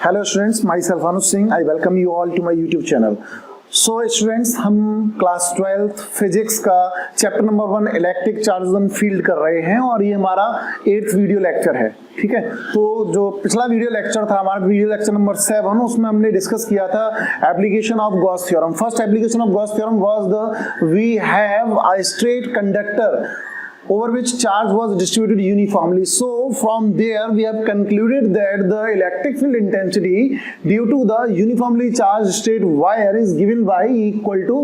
Hello students, myself Anuj Singh. I welcome you all to my YouTube channel. So students, हम class 12th physics का chapter number 1 electric charges and field कर रहे हैं और ये हमारा 8th वीडियो लेक्चर है। ठीक है, तो जो पिछला वीडियो लेक्चर था हमारा वीडियो लेक्चर नंबर 7, उसमें हमने डिस्कस किया था application of Gauss theorem. First application of Gauss theorem was the we have a straight conductor over which charge was distributed uniformly. So from there we have concluded that the electric field intensity due to the uniformly charged straight wire is given by equal to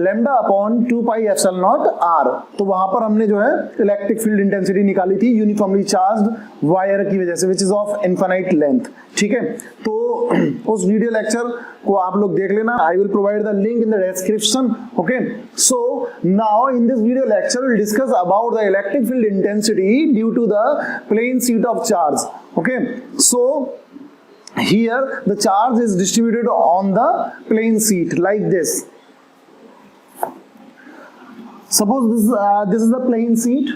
lambda upon 2 pi epsilon naught r। तो वहां पर हमने जो है electric field intensity निकाली थी uniformly charged wire की वजह से, which is of infinite length. ठीक है, तो उस वीडियो लेक्चर को आप लोग देख लेना। I will provide the link in the description. Okay, so now in this video lecture will discuss about the electric field intensity due to the plane sheet of charge. Okay, so here the charge is distributed on the plane sheet like this. Suppose this is the plane sheet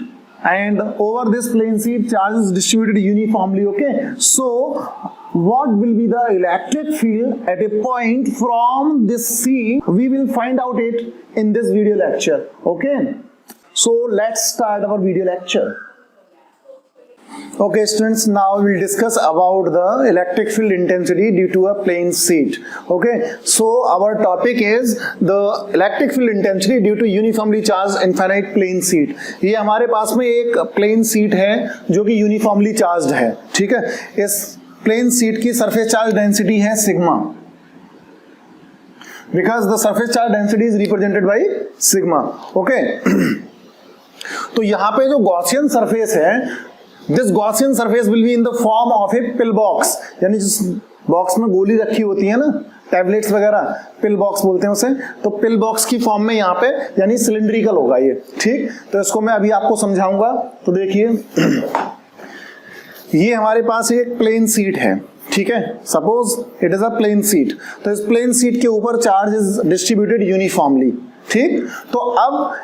and over this plane sheet charge is distributed uniformly. Okay, so what will be the electric field at a point from this sheet? We will find out it in this video lecture. Okay, so let's start our video lecture. Okay students, now we'll discuss about the electric field intensity due to a plane sheet. Okay, so our topic is the electric field intensity due to uniformly charged infinite plane sheet. ये हमारे पास में एक plane sheet है जो कि uniformly charged है। ठीक है, इस प्लेन शीट की सरफेस चार्ज डेंसिटी है sigma, because the surface charge density is represented by sigma. Okay, तो यहाँ पे जो गॉसियन सरफेस है, this Gaussian surface will be in the form of A pill box, यानी जिस बॉक्स में गोली रखी होती है ना, टैबलेट्स वगैरह, पिल बॉक्स बोलते हैं उसे। तो पिल बॉक्स की फॉर्म में यहाँ पे यानी सिलिंड्रिकल होगा ये। ठीक, तो इसको मैं अभी आपको समझाऊंगा। तो देखिए, ये हमारे पास एक प्लेन शीट है। ठीक है, suppose it is a plane sheet. तो इस प्लेन शीट के ऊपर चार्ज इज डिस्ट्रीब्यूटेड यूनिफॉर्मली। ठीक, तो अब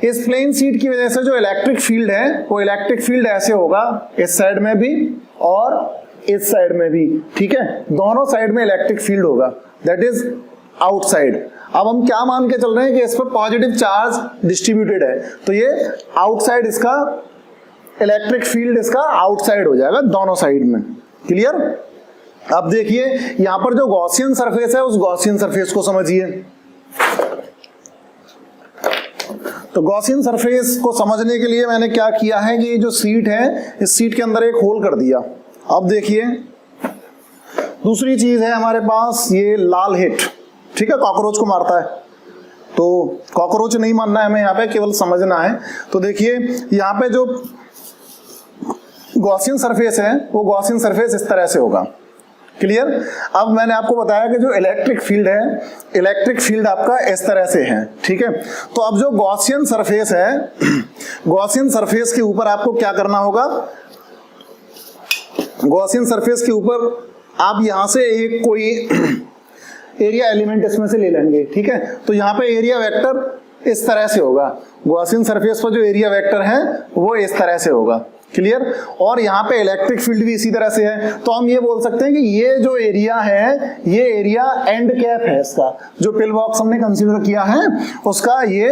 इस प्लेन शीट की वजह से जो इलेक्ट्रिक फील्ड है वो इलेक्ट्रिक फील्ड ऐसे होगा, इस साइड में भी और इस साइड में भी। ठीक है, दोनों साइड में इलेक्ट्रिक फील्ड होगा, दैट इज आउटसाइड। अब हम क्या मान के चल रहे हैं कि इस पर पॉजिटिव चार्ज डिस्ट्रीब्यूटेड है, तो ये आउटसाइड, इसका इलेक्ट्रिक फील्ड इसका आउटसाइड हो जाएगा दोनों साइड में। क्लियर? अब देखिए यहां पर जो गॉसियन सरफेस है उस गॉसियन सरफेस को समझिए। तो गॉसियन सरफेस को समझने के लिए मैंने क्या किया है कि ये जो सीट है, इस सीट के अंदर एक होल कर दिया। अब देखिए, दूसरी चीज है हमारे पास ये लाल हिट। ठीक है, कॉकरोच को मारता है, तो कॉकरोच नहीं मारना है हमें, यहाँ पे केवल समझना है। तो देखिए यहाँ पे जो गॉसियन सरफेस है वो गॉसियन सरफेस इस तरह से होगा। क्लियर? अब मैंने आपको बताया कि जो इलेक्ट्रिक फील्ड है, इलेक्ट्रिक फील्ड आपका इस तरह से है। ठीक है, तो अब जो गॉसियन सरफेस है, गॉसियन सरफेस के ऊपर आपको क्या करना होगा, गॉसियन सरफेस के ऊपर आप यहां से एक कोई एरिया एलिमेंट इसमें से ले लेंगे। ठीक है, तो यहां पे एरिया वेक्टर इस तरह से होगा, गॉसियन सरफेस पर जो एरिया वेक्टर है वो इस तरह से होगा। क्लियर? और यहाँ पे इलेक्ट्रिक फील्ड भी इसी तरह से है। तो हम ये बोल सकते हैं कि ये जो एरिया है, ये एरिया एंड कैप है इसका, जो पिल बॉक्स हमने कंसीडर किया है उसका ये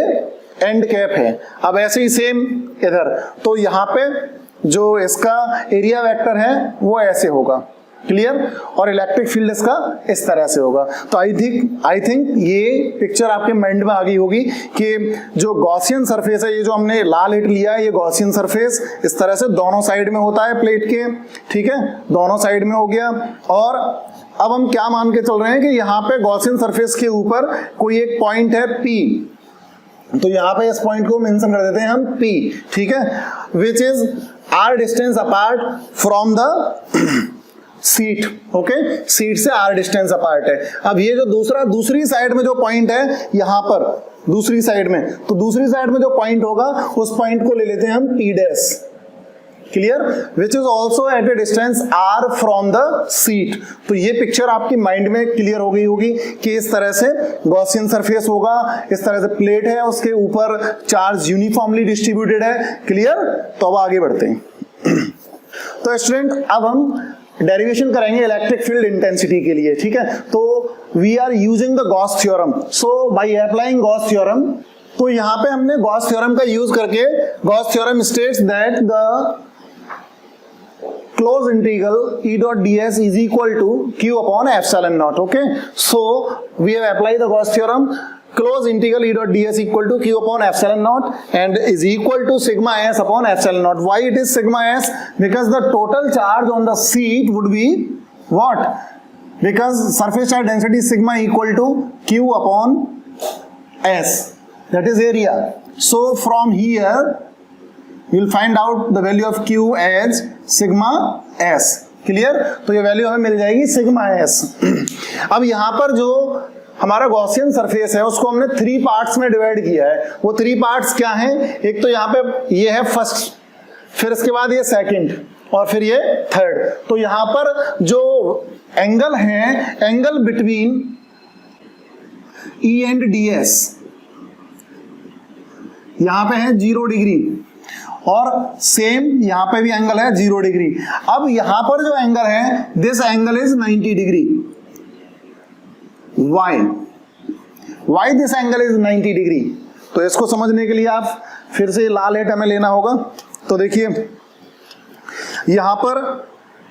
एंड कैप है। अब ऐसे ही सेम इधर, तो यहाँ पे जो इसका एरिया वेक्टर है वो ऐसे होगा। क्लियर? और इलेक्ट्रिक फील्ड इसका इस तरह से होगा। तो आई थिंक ये पिक्चर आपके माइंड में आ गई होगी कि जो गॉसियन सरफेस है, ये जो हमने लाल हिट लिया है, ये गॉसियन सरफेस इस तरह से दोनों साइड में होता है प्लेट के। ठीक है, दोनों साइड में हो गया। और अब हम क्या मान के चल रहे हैं कि यहाँ पे गॉसियन सरफेस के ऊपर कोई एक पॉइंट है P, तो यहाँ पे इस पॉइंट को मेंशन कर देते हैं हम P। ठीक है, which is r distance apart from the seat. Okay, seat से r डिस्टेंस अपार्ट है। अब ये जो दूसरी साइड में जो पॉइंट है यहां पर दूसरी साइड में, तो दूसरी साइड में जो पॉइंट होगा उस पॉइंट को ले लेते हैं हम P dash. Clear? Which is also eight A distance r from the seat. तो ये पिक्चर आपकी माइंड में क्लियर हो गई होगी कि इस तरह से गॉसियन सरफेस होगा, इस तरह से प्लेट है, उसके ऊपर चार्ज यूनिफॉर्मली डिस्ट्रीब्यूटेड है। क्लियर? तो अब आगे बढ़ते हैं। तो स्टूडेंट, अब हम डेरिवेशन करेंगे इलेक्ट्रिक फील्ड इंटेंसिटी के लिए, ठीक है। तो we are using the Gauss theorem, so by applying Gauss theorem, तो यहां पे हमने गॉस थ्योरम का यूज करके, Gauss theorem states that the closed integral E dot ds is equal to q upon epsilon naught. Okay, so we have applied the Gauss theorem. Closed integral E dot ds equal to q upon epsilon naught and is equal to sigma s upon epsilon naught. Why it is sigma s? Because the total charge on the sheet would be what? Because surface charge density sigma equal to q upon s, that is area. So from here we'll find out the value of q as sigma s. Clear? तो ये value हमें मिल जाएगी sigma s. अब यहां पर जो हमारा Gaussian surface है उसको हमने 3 पार्ट्स में डिवाइड किया है. वो 3 पार्ट्स क्या हैं? एक तो यहां पे ये है फर्स्ट, फिर इसके बाद ये सेकंड और फिर ये थर्ड. तो यहां पर जो एंगल है, angle between E and ds यहां पे है 0 डिग्री और सेम यहां पे भी एंगल है 0 डिग्री. अब यहां पर जो एंगल है, this angle is 90 degree. Why this angle is 90 degree? तो इसको समझने के लिए आप फिर से लाल हेट हमें लेना होगा. तो देखिए यहां पर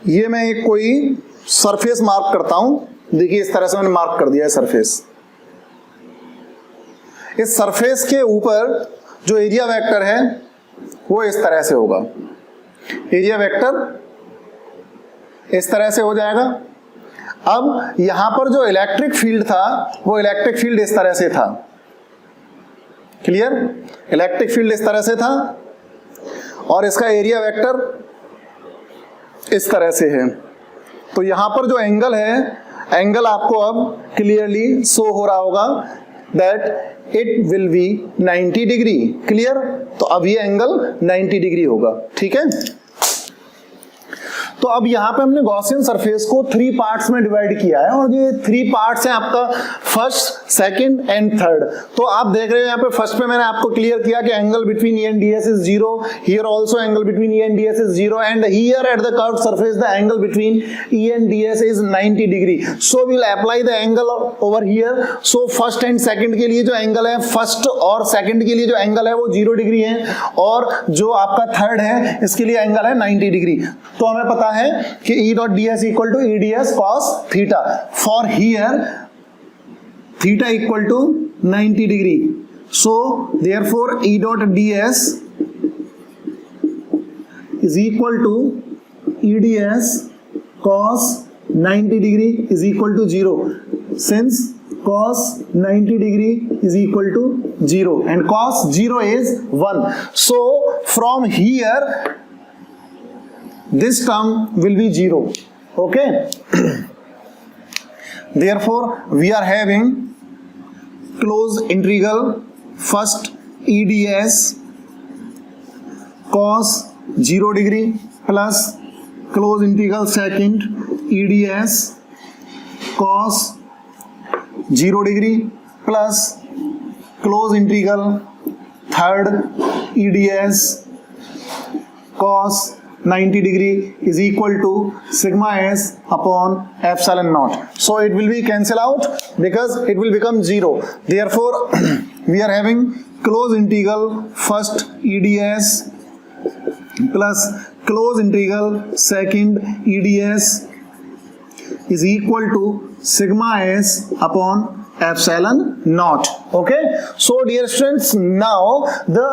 ये मैं एक कोई सरफेस मार्क करता हूं. देखिए इस तरह से मैंने मार्क कर दिया है सरफेस. इस सरफेस के ऊपर जो एरिया वेक्टर है वो इस तरह से होगा. एरिया वेक्टर इस तरह से हो जाएगा. अब यहां पर जो इलेक्ट्रिक फील्ड था वो इलेक्ट्रिक फील्ड इस तरह से था. क्लियर? इलेक्ट्रिक फील्ड इस तरह से था और इसका एरिया वेक्टर इस तरह से है. तो यहां पर जो एंगल है, एंगल आपको अब क्लियरली शो हो रहा होगा that it will B 90 degree. Clear? तो अब ये एंगल 90 डिग्री होगा. ठीक है. तो अब यहां पे हमने गॉसियन सरफेस को 3 पार्ट्स में डिवाइड किया है और ये 3 पार्ट्स हैं आपका फर्स्ट, सेकंड एंड थर्ड. तो आप देख रहे हो यहां पे फर्स्ट पे मैंने आपको क्लियर किया कि angle between E and ds is 0. Here also angle between E and ds is 0 and here at the curved surface the angle between E and ds is 90 degree. So we will apply the angle over here. So first and second के लिए जो angle है, first और second के लिए जो angle है वो 0 डिग्री है और जो आपका थर्ड है इसके लिए एंगल है 90 डिग्री. तो हमें पता है कि E dot ds equal to E ds cos theta. For here theta equal to 90 degree. So therefore E dot ds is equal to E ds cos 90 degree is equal to 0. Since cos 90 degree is equal to 0 and cos 0 is 1. So from here this term will be 0. Okay. Therefore we are having closed integral first E ds cos 0 degree plus closed integral second E ds cos 0 degree plus closed integral third E ds cos 90 degree is equal to sigma s upon epsilon naught. So it will be cancel out because it will become 0. Therefore we are having closed integral first E ds plus closed integral second E ds is equal to sigma s upon epsilon naught. Okay, so dear students, now the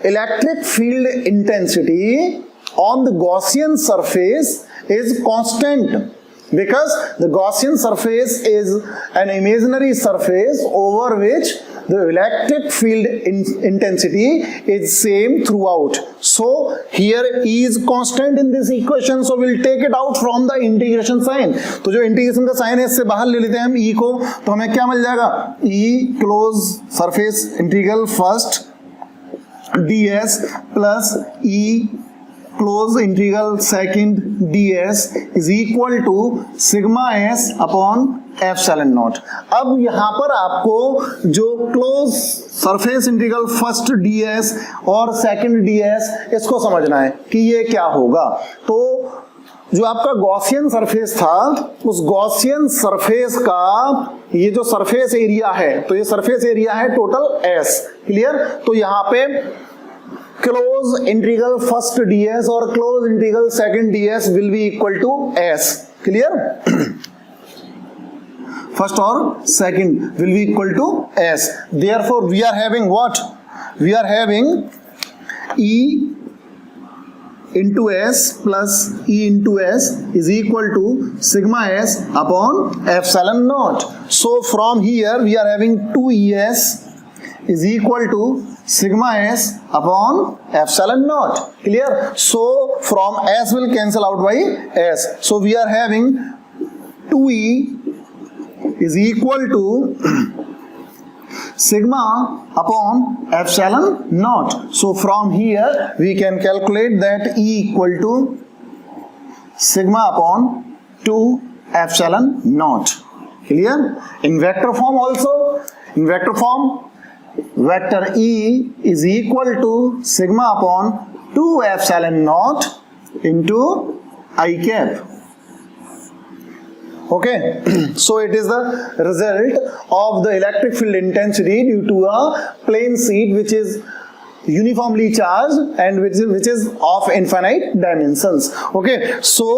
electric field intensity on the Gaussian surface is constant because the Gaussian surface is an imaginary surface over which the electric field intensity is same throughout. So here E is constant in this equation, so we'll take it out from the integration sign. तो जो integration का sign है इससे बाहर ले लेते हैं हम E को, तो हमें क्या मिल जाएगा? E close surface integral first ds plus E close integral second ds is equal to sigma s upon epsilon naught. अब यहां पर आपको जो close surface integral first ds और सेकंड ds इसको समझना है कि ये क्या होगा. तो जो आपका गॉसियन सरफेस था, उस गॉसियन सरफेस का ये जो सरफेस एरिया है, तो ये सरफेस एरिया है टोटल एस, क्लियर। तो यहां पे क्लोज इंटीग्रल फर्स्ट ds और close integral second ds will be equal to s, clear. First और second will be equal to s, therefore we are having what, we are having e into s plus e into s is equal to sigma s upon epsilon naught. So from here we are having 2es is equal to sigma s upon epsilon naught, clear. So from s will cancel out by s, so we are having 2e is equal to sigma upon epsilon naught. So from here we can calculate that E equal to sigma upon 2 epsilon naught, clear. In vector form also, in vector form vector E is equal to sigma upon 2 epsilon naught into I cap. Okay, so it is the result of the electric field intensity due to a plane sheet which is uniformly charged and which is of infinite dimensions. Okay, so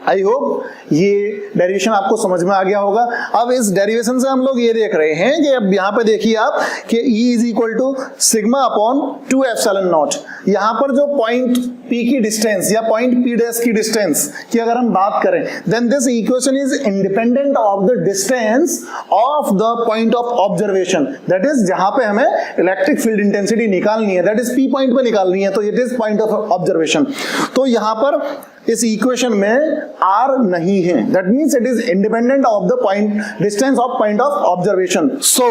I hope ये derivation आपको समझ में आ गया होगा। अब इस derivation से हम लोग ये देख रहे हैं कि अब यहाँ पे देखिए आप कि E is equal to sigma upon 2 epsilon naught. यहाँ पर जो पॉइंट P की डिस्टेंस या पॉइंट P डैश की डिस्टेंस की अगर हम बात करें, then this equation is independent of the distance of the point of observation, that is जहां पे हमें इलेक्ट्रिक फील्ड इंटेंसिटी निकालनी है, दैट इज P पॉइंट पे निकालनी है, तो it is point of observation. तो यहाँ पर इस इक्वेशन में R नहीं है, that means it is independent of the point distance of point of observation. So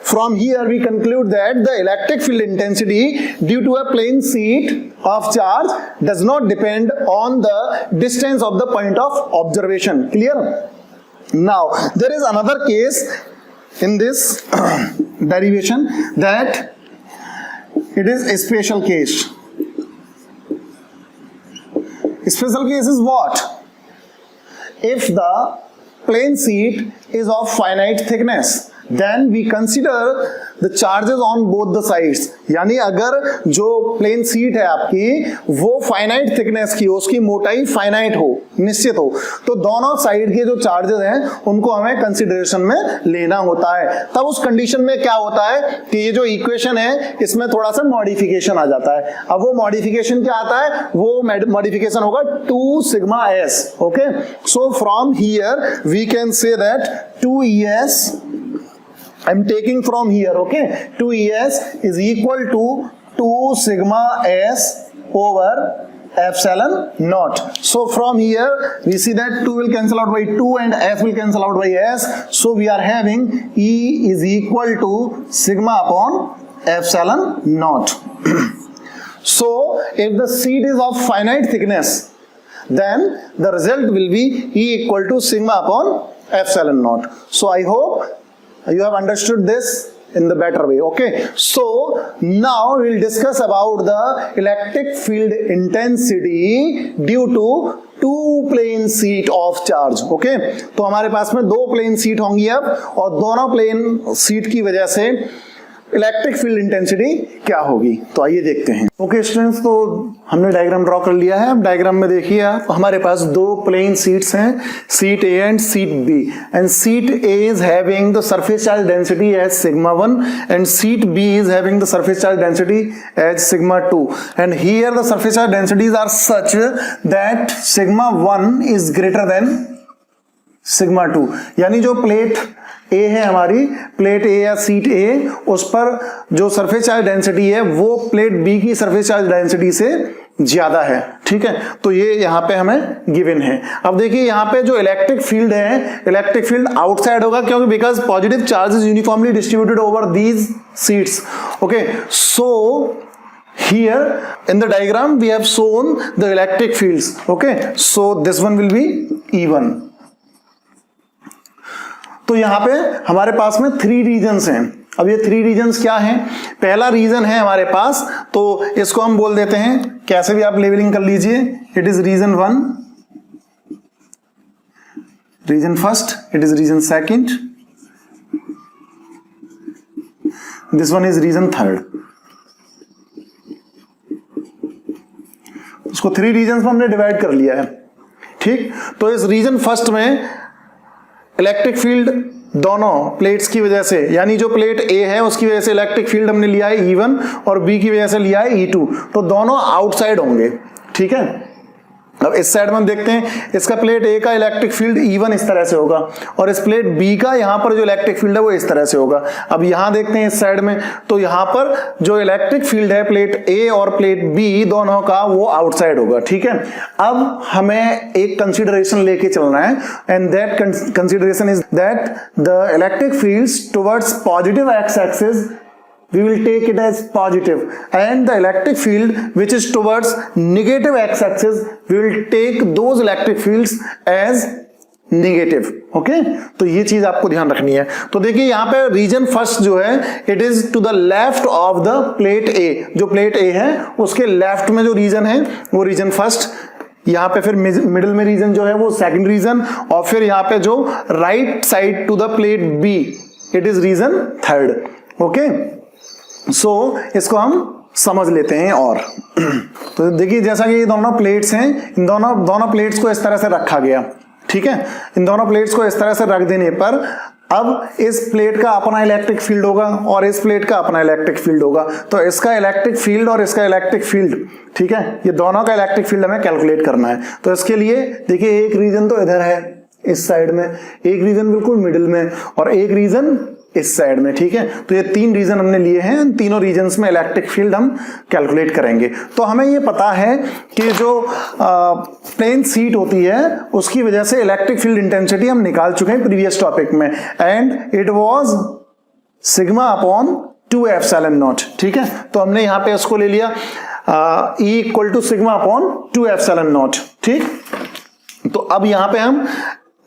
from here we conclude that the electric field intensity due to a plane sheet of charge does not depend on the distance of the point of observation, clear. Now there is another case in this derivation that it is a special case. Special case is what? If the plane sheet is of finite thickness, then we consider the charges on both the sides. यानी अगर जो plane seat है आपकी वो finite thickness की हो, उसकी मोटाई फाइनाइट हो, निश्चित हो, तो दोनों साइड के जो चार्जेस हैं उनको हमें कंसिडरेशन में लेना होता है। तब उस कंडीशन में क्या होता है कि ये जो इक्वेशन है इसमें थोड़ा सा मॉडिफिकेशन आ जाता है। अब वो मॉडिफिकेशन क्या आता है, वो मॉडिफिकेशन होगा 2 sigma s। Okay, so from here we can say that 2es I'm taking from here, okay, 2es is equal to 2 sigma s over epsilon naught. So from here we see that 2 will cancel out by 2 and s will cancel out by s, so we are having E is equal to sigma upon epsilon naught. So if the sheet is of finite thickness, then the result will be E equal to sigma upon epsilon naught. So I hope you have understood this in the better way. Okay, so now we'll discuss about the electric field intensity due to two plane sheet of charge. Okay, तो हमारे पास में 2 plane seat होंगी अब, और दोनों plane seat की वजह से इलेक्ट्रिक फील्ड इंटेंसिटी क्या होगी, तो आइए देखते हैं। ओके स्टूडेंट्स, तो हमने डायग्राम ड्रॉ कर लिया है। अब डायग्राम में देखिए आप, हमारे पास 2 प्लेन सीट्स हैं, sheet A and sheet B, and sheet A is having the surface charge density as sigma 1 and sheet B is having the surface charge density as sigma 2, and here the surface charge densities are such that sigma 1 is greater than sigma 2। यानी जो plate ए है हमारी, plate ए या seat ए, उस पर जो surface charge density है वो प्लेट बी की सरफेस चार्ज डेंसिटी से ज्यादा है, ठीक है। तो ये यहाँ पे हमें गिवन है। अब देखिए यहाँ पे जो इलेक्ट्रिक फील्ड है, इलेक्ट्रिक फील्ड आउटसाइड होगा, क्योंकि because positive charge is uniformly distributed over these seats. Okay, so here in the diagram we have shown the electric fields. Okay, so this one will be E1. तो यहां पे हमारे पास में 3 regions हैं। अब ये 3 रीजन्स क्या हैं? पहला रीजन है हमारे पास, तो तो इसको हम बोल देते हैं, कैसे भी आप लेवलिंग कर लीजिए, it is region 1, region first, it is region second, this one is region third. उसको 3 रीजन्स में हमने डिवाइड कर लिया है, ठीक। तो इस रीजन फर्स्ट में इलेक्ट्रिक फील्ड दोनों प्लेट्स की वजह से, यानी जो प्लेट ए है उसकी वजह से इलेक्ट्रिक फील्ड हमने लिया है E1 और बी की वजह से लिया है E2, तो दोनों आउटसाइड होंगे, ठीक है। अब इस साइड में हम देखते हैं, इसका प्लेट ए का इलेक्ट्रिक फील्ड E1 इस तरह से होगा और इस प्लेट बी का यहां पर जो इलेक्ट्रिक फील्ड है वो इस तरह से होगा। अब यहां देखते हैं इस साइड में, तो यहां पर जो इलेक्ट्रिक फील्ड है प्लेट ए और प्लेट बी दोनों का, वो आउटसाइड होगा, ठीक है। अब हमें एक कंसीडरेशन लेके चलना है, and that consideration is that the electric fields towards positive x axis we will take it as positive, and the electric field which is towards negative x axis we will take those electric fields as negative, okay. तो ये चीज आपको ध्यान रखनी है। तो देखिए यहां पे रीजन फर्स्ट जो है it is to the left of the plate A, जो प्लेट ए है उसके लेफ्ट में जो रीजन है वो रीजन फर्स्ट, यहां पे फिर मिडिल में रीजन जो है वो सेकंड रीजन, और फिर यहां पे जो right side to the plate B it is region third, okay. So इसको हम समझ लेते हैं। और तो देखिए जैसा कि ये दोनों प्लेट्स हैं, इन दोनों प्लेट्स को इस तरह से रखा गया, ठीक है। इन दोनों प्लेट्स को इस तरह से रख देने पर अब इस प्लेट का अपना इलेक्ट्रिक फील्ड होगा और इस प्लेट का अपना इलेक्ट्रिक फील्ड होगा। तो इसका इलेक्ट्रिक फील्ड और इसका इलेक्ट्रिक फील्ड, ठीक है, ये दोनों का इलेक्ट्रिक फील्ड हमें कैलकुलेट करना है। तो इसके लिए देखिए एक रीजन तो इधर है इस साइड में, एक रीजन बिल्कुल मिडिल में और एक रीजन इस साइड में, ठीक है। तो ये 3 रीजन हमने लिए हैं, तीनों रीजन्स में इलेक्ट्रिक फील्ड हम कैलकुलेट करेंगे। तो हमें ये पता है कि जो प्लेन सीट होती है उसकी वजह से इलेक्ट्रिक फील्ड इंटेंसिटी हम निकाल चुके हैं प्रीवियस टॉपिक में, and it was sigma upon 2 epsilon naught, ठीक है। तो हमने यहां पे इसको ले लिया E equal to sigma upon 2 epsilon naught, ठीक। तो अब यहां पे हम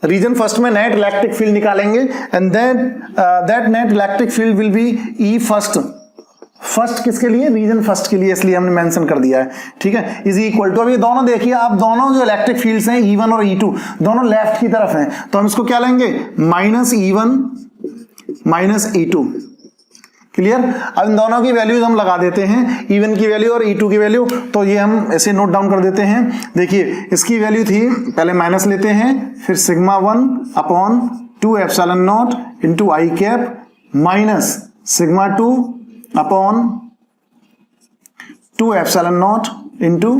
रीजन फर्स्ट में नेट इलेक्ट्रिक फील्ड निकालेंगे, and then that net electric field will be E first किसके लिए, रीजन फर्स्ट के लिए, इसलिए हमने मेंशन कर दिया है, ठीक है। इज इक्वल टू, अब ये दोनों देखिए आप, दोनों जो इलेक्ट्रिक फील्ड्स हैं E1 और E2 दोनों लेफ्ट की तरफ हैं, तो हम इसको क्या लेंगे, minus E1 minus E2, clear. अब इन दोनों की वैल्यूज हम लगा देते हैं, E1 की वैल्यू और E2 की वैल्यू, तो ये हम ऐसे नोट डाउन कर देते हैं। देखिए इसकी वैल्यू थी, पहले माइनस लेते हैं, फिर sigma 1 upon 2 epsilon naught into I cap minus sigma 2 upon 2 epsilon naught into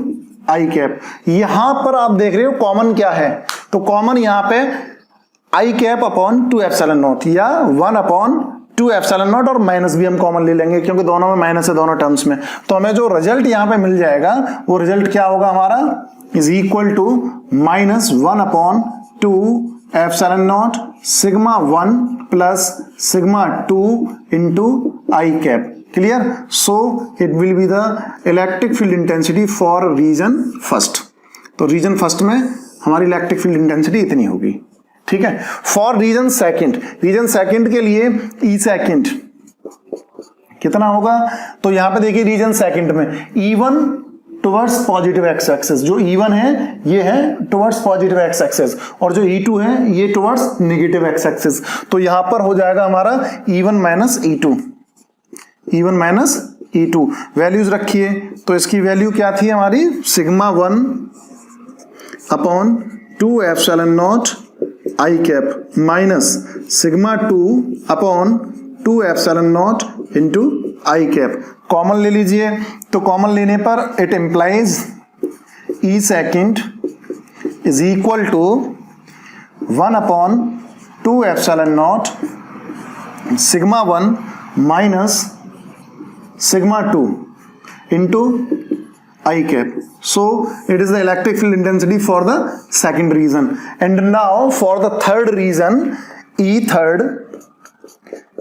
I cap. यहां पर आप देख रहे हो कॉमन क्या है, तो कॉमन यहां पे आई कैप अपॉन 2 एप्सिलॉन नॉट या 1 अपॉन 2 एप्सिलॉन नॉट, और माइनस भी हम कॉमन ले लेंगे क्योंकि दोनों में माइनस है दोनों टर्म्स में। तो हमें जो रिजल्ट यहां पे मिल जाएगा वो रिजल्ट क्या होगा हमारा, is equal to minus 1 upon 2 epsilon naught sigma 1 plus sigma 2 into I cap, clear. So it will be the electric field intensity for region first. तो रीजन फर्स्ट में हमारी इलेक्ट्रिक फील्ड इंटेंसिटी इतनी होगी, ठीक है। फॉर रीजन सेकंड के लिए ई second कितना होगा, तो यहां पे देखिए रीजन सेकंड में E1 towards positive x axis, जो E1 है ये है टुवर्ड्स पॉजिटिव एक्स एक्सिस और जो E2 है ये टुवर्ड्स नेगेटिव एक्स एक्सिस। तो यहां पर हो जाएगा हमारा E1 माइनस E2, वैल्यूज रखिए। तो इसकी वैल्यू क्या थी हमारी, sigma 1 upon 2 epsilon naught I cap minus sigma 2 upon 2 epsilon naught into I cap. Common ले लीजिए, तो कॉमन लेने पर it implies E second is equal to 1 upon 2 epsilon naught sigma 1 minus sigma 2 into I cap. So it is the electric field intensity for the second reason. And now for the third reason, E third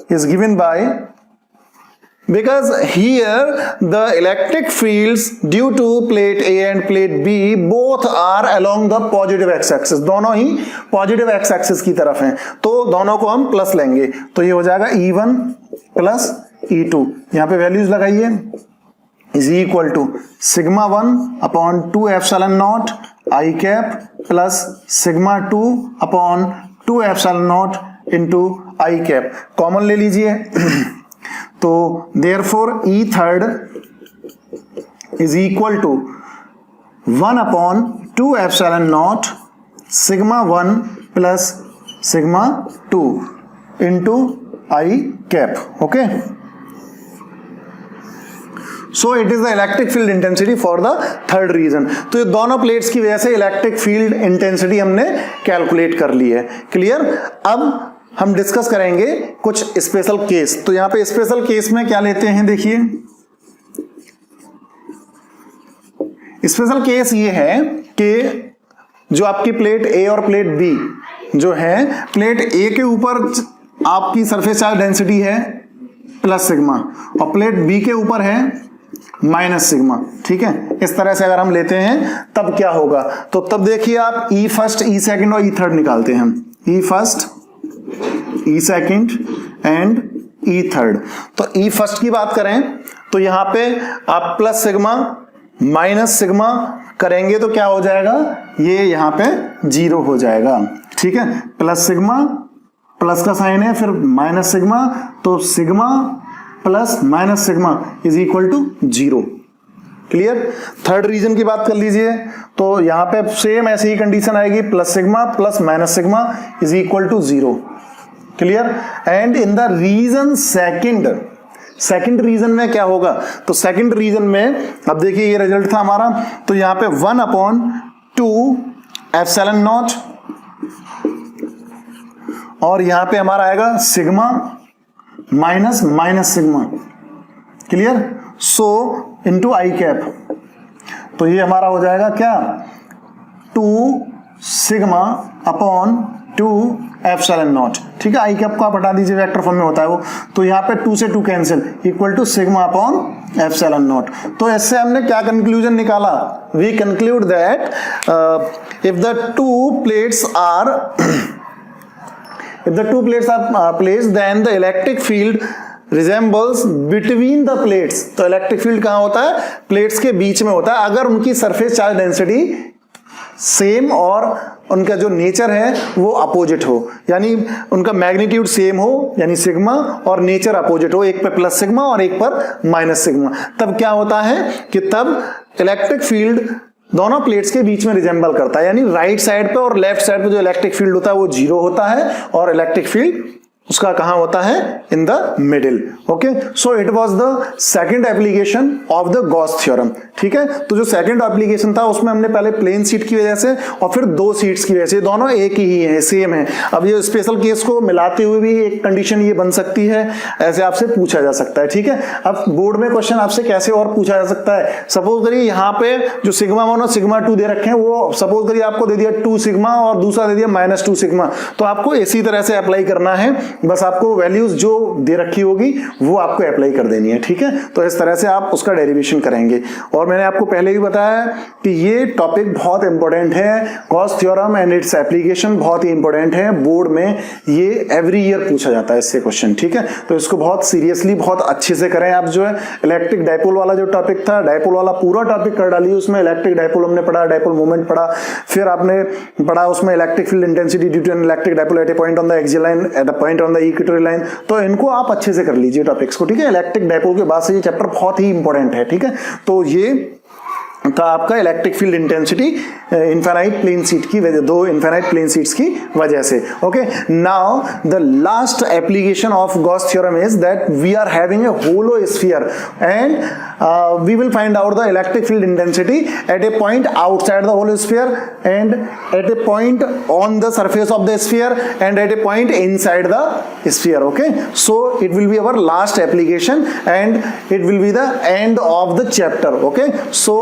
is given by, because here the electric fields due to plate A and plate B both are along the positive x axis, दोनों ही positive x axis की तरफ हैं, तो दोनों को हम plus लेंगे, तो ये हो जाएगा E1 प्लस E2। यहां पे वैल्यूज लगाइए, is equal to sigma 1 upon 2 epsilon naught I cap plus sigma 2 upon 2 epsilon naught into I cap. Common ले लीजिए तो therefore E third is equal to 1 upon 2 epsilon naught sigma 1 plus sigma 2 into I cap. Okay, so it is the electric field intensity for the third region. तो ये दोनों plates की वजह से electric field intensity हमने calculate कर ली है। Clear? अब हम डिस्कस करेंगे कुछ स्पेशल केस। तो यहां पे स्पेशल केस में क्या लेते हैं, देखिए स्पेशल केस ये है कि जो आपकी प्लेट ए और प्लेट बी जो है, प्लेट ए के ऊपर आपकी सरफेस चार्ज डेंसिटी है प्लस सिग्मा और प्लेट बी के ऊपर है माइनस सिग्मा। ठीक है, इस तरह से अगर हम लेते हैं तब क्या होगा, तो तब देखिए आप ई फर्स्ट, ई सेकंड और ई थर्ड निकालते हैं हम। E first, E second and E third. तो ई फर्स्ट की बात करें तो यहां पे आप प्लस सिग्मा माइनस सिग्मा करेंगे तो क्या हो जाएगा, ये यहां पे जीरो हो जाएगा। ठीक है, प्लस सिग्मा, प्लस का साइन है, फिर माइनस सिग्मा, तो sigma plus minus sigma is equal to zero. Clear? Third region की बात कर लीजिए तो यहां पे सेम ऐसी ही कंडीशन आएगी, plus sigma plus minus sigma is equal to zero. Clear? And in the region second region में क्या होगा, तो सेकंड रीजन में अब देखिए ये रिजल्ट था हमारा, तो यहां पे 1 अपॉन 2 एप्सिलॉन नॉट और यहां पे हमारा आएगा sigma minus minus sigma. Clear? So into I cap, तो ये हमारा हो जाएगा क्या, 2 सिग्मा अपॉन 2 एप्सिलॉन नॉट। ठीक है, आई कैप को आप हटा दीजिए, वेक्टर फॉर्म में होता है वो, तो यहां पे 2 से 2 cancel, equal to sigma upon epsilon naught. तो इससे हमने क्या कंक्लूजन निकाला, we conclude that if the two plates are placed then the electric field resembles between the plates। तो इलेक्ट्रिक फील्ड कहां होता है, प्लेट्स के बीच में होता है, अगर उनकी सरफेस चार्ज डेंसिटी सेम और उनका जो नेचर है वो अपोजिट हो, यानी उनका मैग्नीट्यूड सेम हो, यानी सिग्मा, और नेचर अपोजिट हो, एक पे प्लस सिग्मा और एक पर माइनस सिग्मा। तब क्या होता है कि तब इलेक्ट्रिक फील्ड दोनों प्लेट्स के बीच में रिजेंबल करता है, यानी राइट साइड पे और लेफ्ट साइड पे जो इलेक्ट्रिक फील्ड होता है वो जीरो होता है और इलेक्ट्रिक फील्ड उसका कहां होता है, in the middle. Okay, so it was the second application of the Gauss theorem. ठीक है, तो जो सेकंड एप्लीकेशन था उसमें हमने पहले प्लेन शीट की वजह से और फिर 2 शीट्स की वजह से, दोनों एक ही है, सेम है। अब ये स्पेशल केस को मिलाते हुए भी एक कंडीशन ये बन सकती है, ऐसे आपसे पूछा जा सकता है। ठीक है, अब बोर्ड में क्वेश्चन आपसे कैसे और पूछा जा सकता है, सपोज करिए यहाँ पे जो सिग्मा 1 और सिग्मा 2 दे रखे हैं, वो सपोज करिए आपको दे दिया 2 सिग्मा और दूसरा दे दिया माइनस 2 सिग्मा, तो आपको इसी तरह से अप्लाई करना है, बस आपको वैल्यूज जो दे रखी होगी वो आपको अप्लाई कर देनी है। ठीक है, तो इस तरह से आप उसका डेरिवेशन करेंगे। और मैंने आपको पहले भी बताया कि ये टॉपिक बहुत इंपॉर्टेंट है, Gauss theorem and its application बहुत ही इंपॉर्टेंट है, बोर्ड में ये एवरी ईयर पूछा जाता है इससे क्वेश्चन। ठीक है, तो इसको बहुत सीरियसली बहुत अच्छे से करें आप। जो है इलेक्ट्रिक डायपोल वाला जो टॉपिक था, डायपोल वाला पूरा टॉपिक कर डालिए उसमें। इलेक्ट्रिक डायपोल हमने पढ़ा, डायपोल मोमेंट पढ़ा, फिर आपने पढ़ा उसमें electric field intensity due to an electric dipole at a point on the axial line, at a point on the equatorial line. तो इनको आप अच्छे से कर लीजिए टॉपिक्स को। ठीक है, इलेक्ट्रिक डायपोल के बाद से ये चैप्टर बहुत ही इंपॉर्टेंट है। ठीक है, तो ये था आपका electric field intensity infinite plane sheet की वजह, 2 इनफाइनाइट प्लेन शीट्स की वजह से। Okay, now the last application of Gauss theorem is that we are having a hollow sphere and we will find out the electric field intensity at a point outside the hollow sphere and at a point on the surface of the sphere and at a point inside the sphere. Okay, so it will be our last application and it will be the end of the chapter. Okay, so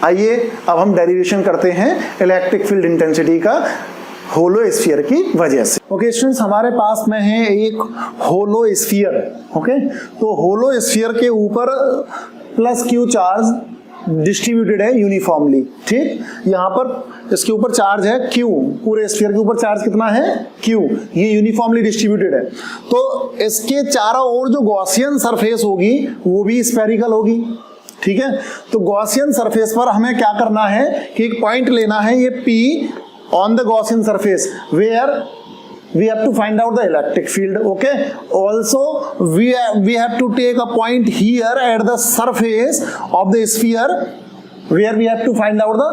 आइए अब हम derivation करते हैं electric field intensity का होलो sphere की वजह से। Okay students, हमारे पास में है एक होलो स्फीयर। ओके, तो होलो स्फीयर के ऊपर प्लस क्यू चार्ज डिस्ट्रीब्यूटेड है यूनिफॉर्मली। ठीक, यहां पर इसके ऊपर चार्ज है Q, पूरे स्फीयर के ऊपर चार्ज कितना है Q, ये यूनिफॉर्मली डिस्ट्रीब्यूटेड है। तो इसके चारों ओर जो गॉसियन सरफेस होगी वो भी स्फेरिकल होगी। ठीक है। तो गॉसियन सरफेस पर हमें क्या करना है कि एक पॉइंट लेना है, ये P on the Gaussian surface where we have to find out the electric field. Okay, also we have to take a point here at the surface of the sphere where we have to find out the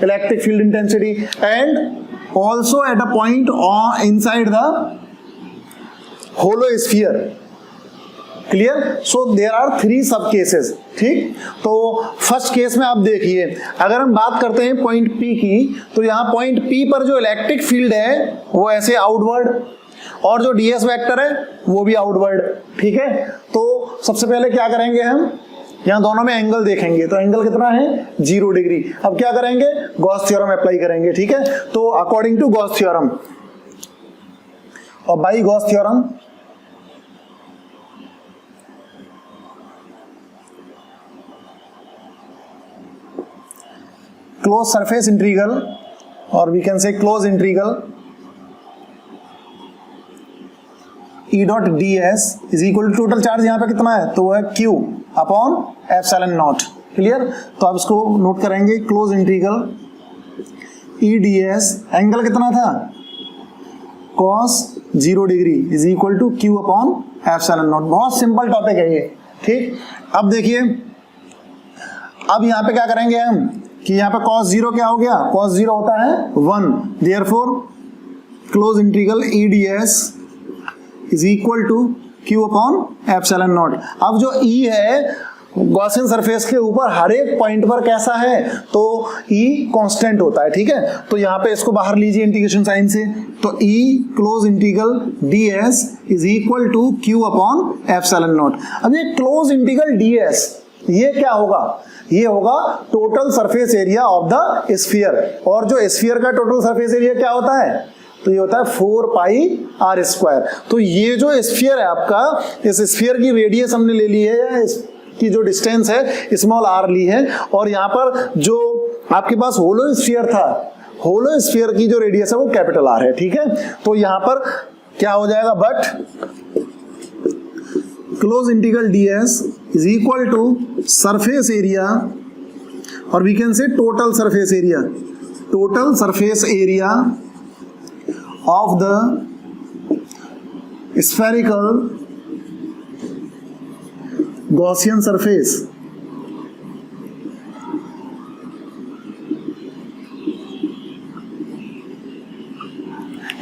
electric field intensity, and also at a point inside the hollow sphere. क्लियर। So there are 3 sub cases. ठीक, तो first case में आप देखिए, अगर हम बात करते हैं पॉइंट P की, तो यहाँ पॉइंट P पर जो इलेक्ट्रिक फील्ड है वो ऐसे आउटवर्ड, और जो ds वेक्टर है वो भी आउटवर्ड। ठीक है, तो सबसे पहले क्या करेंगे, हम यहाँ दोनों में एंगल देखेंगे, तो एंगल कितना है 0 डिग्री। अब क्या करेंगे, गॉस थ्योरम अप्लाई करेंगे। ठीक है, तो अकॉर्डिंग टू गॉस थ्योरम और by Gauss theorem close surface integral, और we can say close integral E dot ds is equal to total charge यहाँ पे कितना है, तो वो है Q upon epsilon naught. Clear, तो आप इसको नोट करेंगे, close integral E ds, angle कितना था cos 0 degree is equal to Q upon epsilon naught. बहुत सिंपल टॉपिक है ये। ठीक, अब देखिए, अब यहाँ पे क्या करेंगे हम कि यहाँ पे cos 0 क्या हो गया, cos 0 होता है 1, therefore close integral E ds is equal to Q upon epsilon naught. अब जो E है गॉसियन सरफेस के ऊपर हर एक पॉइंट पर कैसा है, तो E कांस्टेंट होता है। ठीक है, तो यहाँ पे इसको बाहर लीजिए इंटीग्रेशन साइन से, तो E close integral ds is equal to Q upon epsilon naught. अब ये क्लोज इंटीग्रल ds ये क्या होगा, ये होगा total surface area of the sphere, और जो स्फीयर का टोटल सरफेस एरिया क्या होता है, तो ये होता है 4 पाई r स्क्वायर। तो ये जो स्फीयर है आपका, इस स्फीयर की रेडियस हमने ले ली है, या इसकी जो डिस्टेंस है स्मॉल r ली है, और यहाँ पर जो आपके पास होलो स्फीयर था, होलो स्फीयर की जो रेडियस है वो कैपिटल R है। ठीक है, तो यहाँ पर क्या हो जाएगा, but close integral ds is equal to surface area, और we can say total surface area, total surface area of the spherical Gaussian surface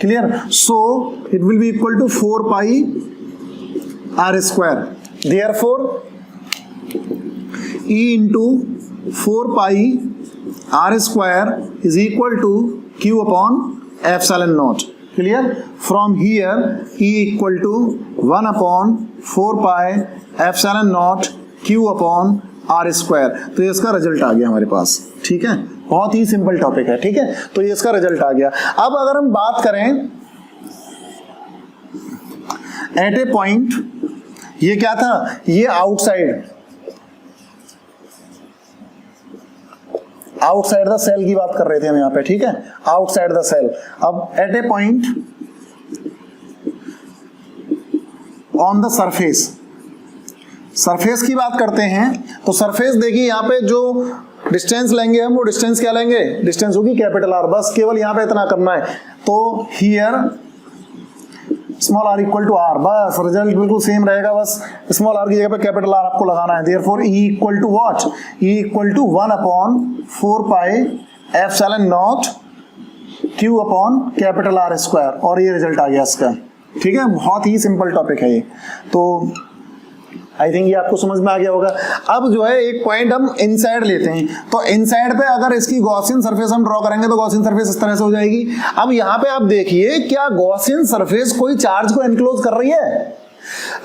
clear. So it will be equal to 4 pi r square, therefore E into 4 pi r square is equal to Q upon epsilon naught. Clear? From here E equal to 1 upon 4 pi epsilon naught Q upon r square। तो ये इसका result आ गया हमारे पास। ठीक है, बहुत ही simple topic है। ठीक है, तो ये इसका रिजल्ट आ गया। अब अगर हम बात करें एट ए पॉइंट, ये क्या था, ये आउटसाइड द सेल की बात कर रहे थे हम यहाँ पे। ठीक है, आउटसाइड द सेल। अब at a point on the surface, surface की बात करते हैं, तो सरफेस देखिए यहाँ पे जो डिस्टेंस लेंगे हम, वो डिस्टेंस क्या लेंगे, डिस्टेंस होगी कैपिटल R, बस केवल यहाँ पे इतना करना है। तो here small r equal to r, बस रिजल्ट बिल्कुल सेम रहेगा, बस स्मॉल r की जगह पे कैपिटल R आपको लगाना है। Therefore E equal to what, E equal to 1 upon 4 pi epsilon naught Q upon capital R square, और ये रिजल्ट आ गया इसका। ठीक है, बहुत ही सिंपल टॉपिक है ये, तो आई थिंक ये आपको समझ में आ गया होगा। अब जो है एक पॉइंट हम इनसाइड लेते हैं, तो इनसाइड पे अगर इसकी गॉसियन सरफेस हम ड्रॉ करेंगे तो गॉसियन सरफेस इस तरह से हो जाएगी। अब यहाँ पे आप देखिए, क्या गॉसियन सरफेस कोई चार्ज को एनक्लोज कर रही है?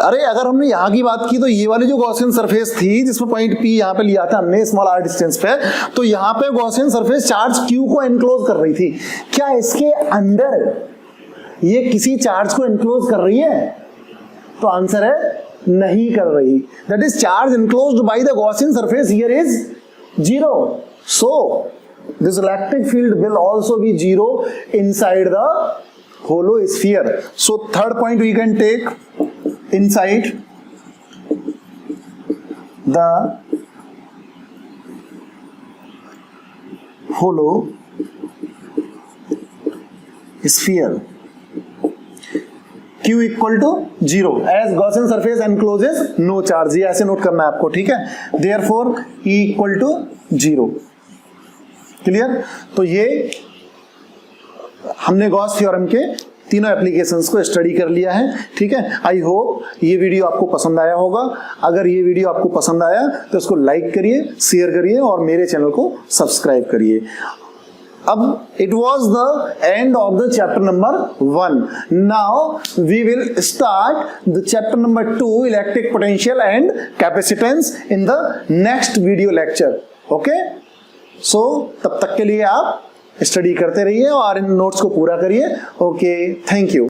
अरे अगर हमने यहाँ की बात की, तो ये वाली जो गॉसियन सरफेस थी जिसमें पॉइंट P यहाँ पे लिया था हमने स्मॉल r डिस्टेंस पे, तो यहाँ पे गॉसियन सरफेस चार्ज Q को एनक्लोज कर रही थी। क्या इसके अंदर ये किसी चार्ज को एनक्लोज कर रही है? तो आंसर है नहीं कर रही। That is charge enclosed by the Gaussian surface here is 0. So this electric field will also be 0 inside the hollow sphere. So third point we can take inside the hollow sphere Q equal to 0 as Gaussian surface encloses no charge, ये ऐसे note करना है आपको, ठीक है। Therefore E equal to 0, clear. तो ये हमने गॉस थ्योरम के तीनों एप्लीकेशंस को स्टडी कर लिया है, ठीक है। आई होप ये वीडियो आपको पसंद आया होगा। अगर ये वीडियो आपको पसंद आया तो इसको लाइक करिए, शेयर करिए और मेरे चैनल को सब्सक्राइब करिए। अब it was the end of the chapter number 1. Now we will start the chapter number 2, electric potential and capacitance, in the next video lecture. Okay? So तब तक के लिए आप स्टडी करते रहिए और इन नोट्स को पूरा करिए। Okay, thank you.